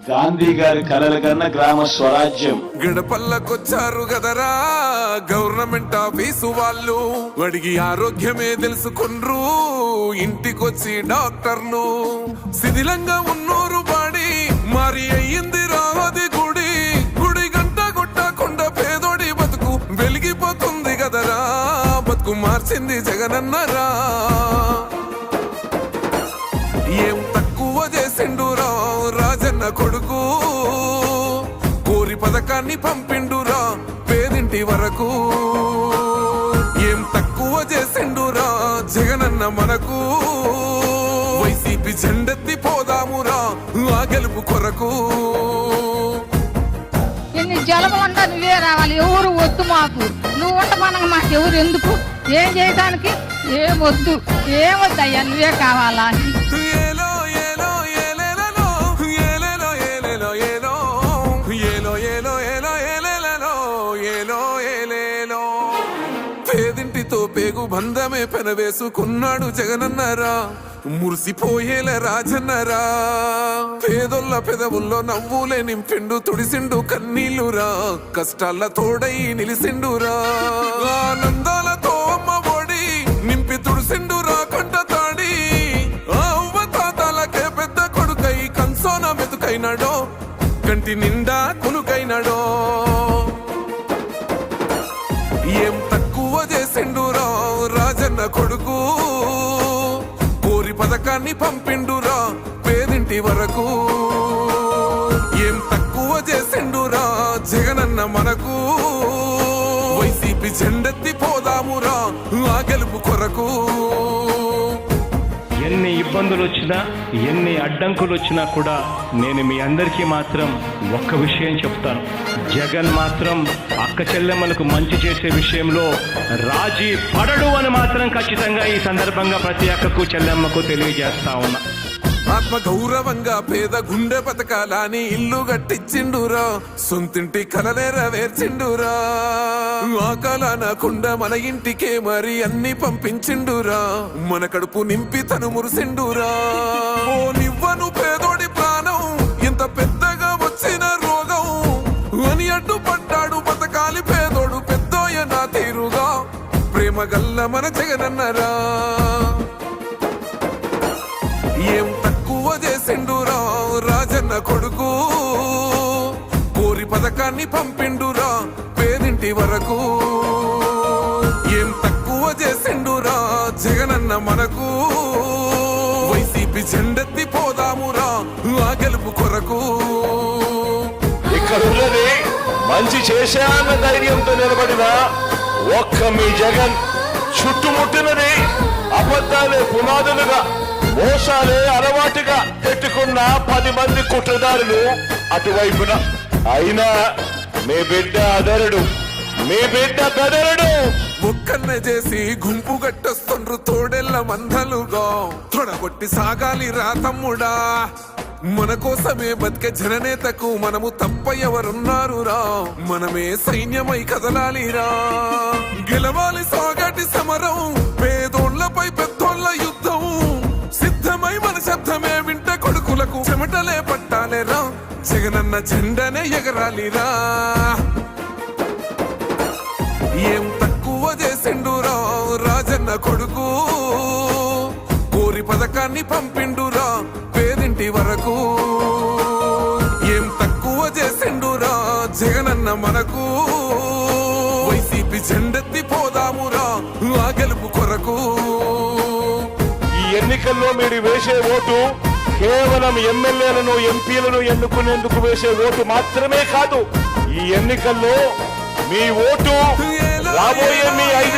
గాంధీ గారి కలల కన్నా గ్రామ స్వరాజ్యం. గడపల్లకొచ్చారు గదరా గవర్నమెంట్ ఆఫీసు వాళ్ళు, అడిగి ఆరోగ్యమే తెలుసుకుండ్రు ఇంటికొచ్చి డాక్టర్లు. శిథిలంగా ఉన్నోరు బాడి మరి అయ్యింది రావది గుడి, గుడి గంట కొట్టకుండా పేదోడి బతుకు వెలిగిపోతుంది గదరా, బతుకు మార్చింది జగనన్నరా. ఏం తక్కువ చేసిండురా రాజన్న కొడుకు, కోరి పథకాన్ని పంపిండురా పేదింటి వరకు. ఏం తక్కువ చేసిండురా జగనన్న మనకు, వైసీపీ జెండెత్తి పోదామురా ఆ గెలుపు కొరకు. ఎన్ని జలముండ నువ్వే రావాలి, ఎవరు వద్దు మాకు, నువ్వు ఉండమనగా మాకు ఎవరు ఎందుకు, ఏం చేయడానికి ఏమొద్దు, ఏమొద్దయ్యా నువ్వే కావాలా. పేదింటితో పేగు బంధమే పెనవేసుకున్నాడు జగనన్నరా, మురిసిపోయేల రాజన్నరా. పేదొల్ల పెదవుల్లో నవ్వులే నింపిండు, తుడిసిండు కన్నీళ్లురా, కష్టాల తోడై నిలిసిండురా. ఆనందాలతో అమ్మ ఒడి నింపి తుడిసిండురా కంట తాడి, అవ్వ తాతాలకే పెద్ద కొడుకై కంసోన మెతుకైనాడో, కంటి నిండా కునుకైనాడో. ఏం తక్కువ చేసిండురా రాజన్న కొడుకు, కోరి పథకాన్ని పంపిండురా పేదింటి వరకు. ఏం తక్కువ చేసిండురా జగనన్న మనకు, వైసీపీ జెండెత్తి పోదామురా ఆ గెలుపు కొరకు. ఎన్ని ఇబ్బందులు వచ్చినా ఎన్ని అడ్డంకులు వచ్చినా కూడా నేను మీ అందరికీ మాత్రం ఒక్క విషయం చెప్తాను, జగన్ మాత్రం అక్క చెల్లెమ్మలకు మంచి చేసే విషయంలో రాజీ పడడు అని మాత్రం ఖచ్చితంగా ఈ సందర్భంగా ప్రతి అక్కకు చెల్లెమ్మకు తెలియజేస్తా ఉన్నా. ఆత్మ గౌరవంగా పేద గుండె బతకాలని ఇల్లు కట్టించిండురా, సొంతింటి కలనేరవేర్చిండురా. ఆ కలనకుండా మన ఇంటికే మరి అన్ని పంపించిండురా, మన కడుపు నింపి తను మురిసిండురా. ఓ నివ్వను పేదోడి ప్రాణం ఎంత పెద్దగా వచ్చిన రోగం అని అడ్డుపడ్డాడు బతకాలి పేదోడు పెద్దోయ నా తీరుగా, ప్రేమ గల్ల మన జగనన్నరా. ఏం తక్కువ చేసిండురా రాజన్న కొడుకు, కోరి పథకాన్ని పంపిండురా పేదింటి వరకు. ఏం తక్కువ చేసిండురా జగనన్న మనకు, వైసీపీ జెండెత్తి పోదామురా ఆ గెలుపు కొరకు. ఇక్కడ ఉన్నది మంచి చేశాన్న ధైర్యంతో నిలబడిన ఒక్క మీ జగన్, చుట్టుముట్టినది అబద్ధాలే పునాదులుగా మోసాలే అలవాటుగా పెట్టుకున్న 10 మంది కుట్రదారులు అటువైపున. అయినా మీ బిడ్డ అదరుడు, మీ బిడ్డ బెదరుడు. ఒక్కన్నే చేసి గుంపు గట్టొస్తుండ్రు తోడెల్ల మందలుగా, తొడగొట్టి సాగాలి రా తమ్ముడా. మన కోసమే బతికే జననేతకు మనము తప్ప ఎవరున్నారు రా, మనమే సైన్యమై కదలాలిరా. గెలవాలి సాగటి సమరం, పేదోళ్లపై పెద్దోళ్ల యుద్ధం, సిద్ధమై మన శబ్దమే వింట కొడుకులకు చెమటలే పట్టాలేరా, జగనన్న జెండనే ఎగరాలిరా. ఏం తక్కువ చేసిండురా రాజన్న కొడుకు, కోరి పథకాన్ని పంపిండురా పేదింటి వరకు. ఏం తక్కువ చేసిండురా జగనన్న మనకు, వైసీపీ జెండెత్తి పోదామురా ఆ గెలుపు కొరకు. ఈ ఎన్నికల్లో మీరు వేసే ఓటు కేవలం ఎమ్మెల్యేలను ఎంపీలను ఎన్నుకునేందుకు వేసే ఓటు మాత్రమే కాదు, ఈ ఎన్నికల్లో మీ ఓటు రాబోయే మీ 5